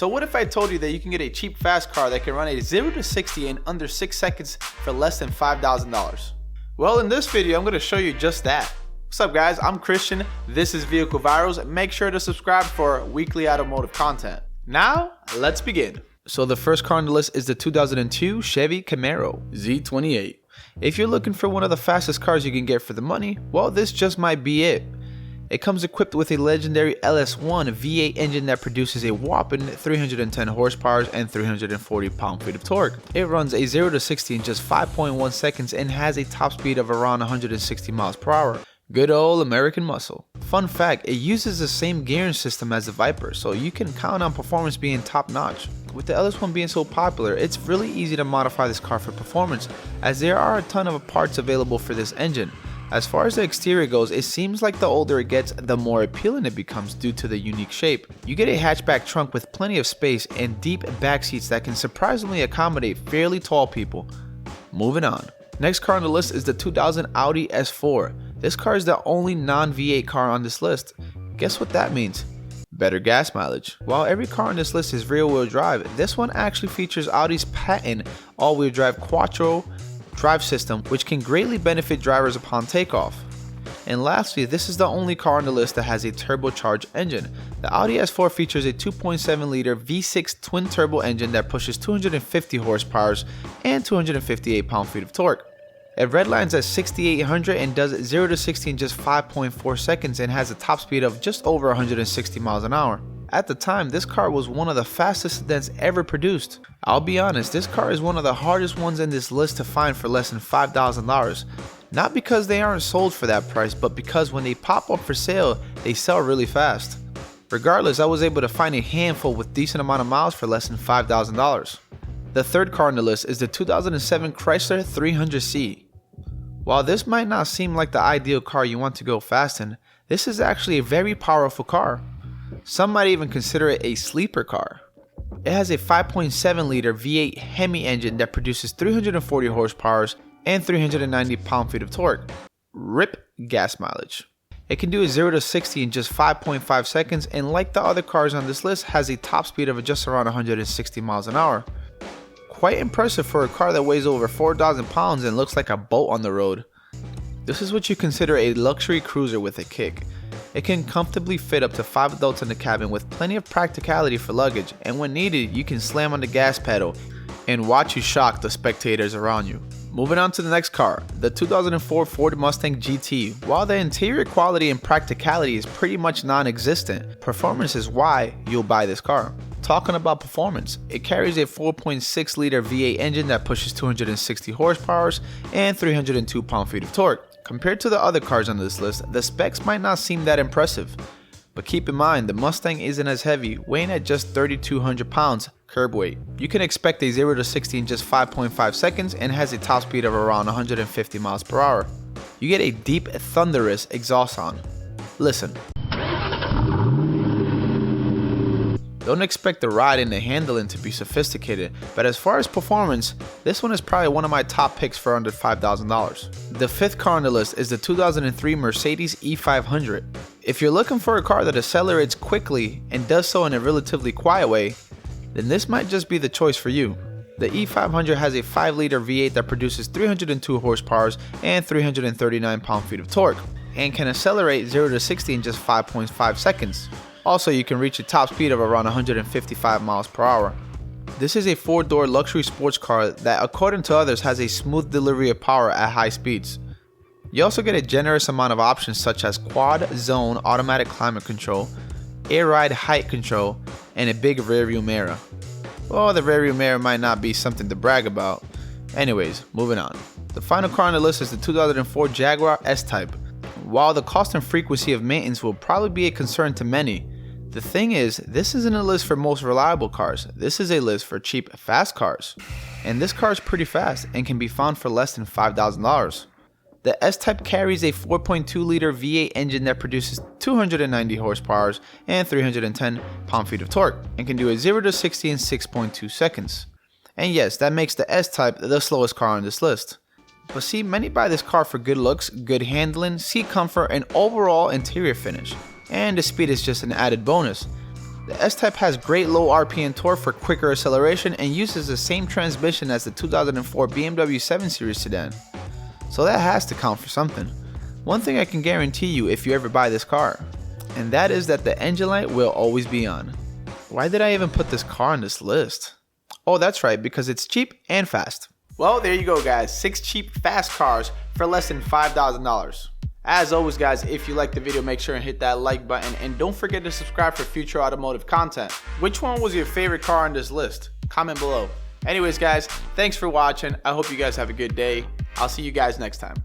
So what if I told you that you can get a cheap fast car that can run a 0 to 60 in under 6 seconds for less than $5,000? Well, in this video, I'm going to show you just that. What's up guys, I'm Christian, this is Vehicle Virals. Make sure to subscribe for weekly automotive content. Now, let's begin. So the first car on the list is the 2002 Chevy Camaro Z28. If you're looking for one of the fastest cars you can get for the money, well, this just might be it. It comes equipped with a legendary LS1 V8 engine that produces a whopping 310 horsepower and 340 pound-feet of torque. It runs a 0 to 60 in just 5.1 seconds and has a top speed of around 160 miles per hour. Good old American muscle. Fun fact, it uses the same gearing system as the Viper, so you can count on performance being top notch. With the LS1 being so popular, it's really easy to modify this car for performance, as there are a ton of parts available for this engine. As far as the exterior goes, it seems like the older it gets, the more appealing it becomes due to the unique shape. You get a hatchback trunk with plenty of space and deep back seats that can surprisingly accommodate fairly tall people. Moving on. Next car on the list is the 2000 Audi S4. This car is the only non-V8 car on this list. Guess what that means? Better gas mileage. While every car on this list is rear-wheel drive, this one actually features Audi's patent all-wheel drive Quattro drive system, which can greatly benefit drivers upon takeoff. And lastly, this is the only car on the list that has a turbocharged engine. The Audi S4 features a 2.7 liter V6 twin turbo engine that pushes 250 horsepower and 258 pound-feet of torque. It redlines at 6,800 and does 0 to 60 in just 5.4 seconds and has a top speed of just over 160 miles an hour. At the time, this car was one of the fastest sedans ever produced. I'll be honest, this car is one of the hardest ones in this list to find for less than $5,000. Not because they aren't sold for that price, but because when they pop up for sale, they sell really fast. Regardless, I was able to find a handful with decent amount of miles for less than $5,000. The third car on the list is the 2007 Chrysler 300C. While this might not seem like the ideal car you want to go fast in, this is actually a very powerful car. Some might even consider it a sleeper car. It has a 5.7 liter V8 Hemi engine that produces 340 horsepower and 390 pound-feet of torque. RIP gas mileage. It can do a 0 to 60 in just 5.5 seconds and, like the other cars on this list, has a top speed of just around 160 miles an hour. Quite impressive for a car that weighs over 4,000 pounds and looks like a boat on the road. This is what you consider a luxury cruiser with a kick. It can comfortably fit up to 5 adults in the cabin with plenty of practicality for luggage, and when needed, you can slam on the gas pedal and watch you shock the spectators around you. Moving on to the next car, the 2004 Ford Mustang GT. While the interior quality and practicality is pretty much non-existent, performance is why you'll buy this car. Talking about performance, it carries a 4.6 liter V8 engine that pushes 260 horsepower and 302 pound-feet of torque. Compared to the other cars on this list, the specs might not seem that impressive. But keep in mind, the Mustang isn't as heavy, weighing at just 3,200 pounds curb weight. You can expect a 0 to 60 in just 5.5 seconds and has a top speed of around 150 miles per hour. You get a deep, thunderous exhaust on. Listen. Don't expect the ride and the handling to be sophisticated, but as far as performance, this one is probably one of my top picks for under $5,000. The fifth car on the list is the 2003 Mercedes E500. If you're looking for a car that accelerates quickly and does so in a relatively quiet way, then this might just be the choice for you. The E500 has a 5 liter V8 that produces 302 horsepower and 339 pound-feet of torque, and can accelerate 0 to 60 in just 5.5 seconds. Also, you can reach a top speed of around 155 miles per hour. This is a 4-door luxury sports car that, according to others, has a smooth delivery of power at high speeds. You also get a generous amount of options such as quad zone automatic climate control, air ride height control, and a big rearview mirror. Well, the rearview mirror might not be something to brag about. Anyways, moving on. The final car on the list is the 2004 Jaguar S-Type. While the cost and frequency of maintenance will probably be a concern to many, the thing is, this isn't a list for most reliable cars. This is a list for cheap, fast cars. And this car is pretty fast and can be found for less than $5,000. The S-Type carries a 4.2 liter V8 engine that produces 290 horsepower and 310 pound-feet of torque and can do a 0 to 60 in 6.2 seconds. And yes, that makes the S-Type the slowest car on this list. But see, many buy this car for good looks, good handling, seat comfort, and overall interior finish. And the speed is just an added bonus. The S-Type has great low RPM torque for quicker acceleration and uses the same transmission as the 2004 BMW 7 Series sedan. So that has to count for something. One thing I can guarantee you if you ever buy this car, and that is that the engine light will always be on. Why did I even put this car on this list? Oh, that's right, because it's cheap and fast. Well, there you go guys, 6 cheap fast cars for less than $5,000. As always guys, if you liked the video, make sure and hit that like button and don't forget to subscribe for future automotive content. Which one was your favorite car on this list? Comment below. Anyways guys, thanks for watching. I hope you guys have a good day. I'll see you guys next time.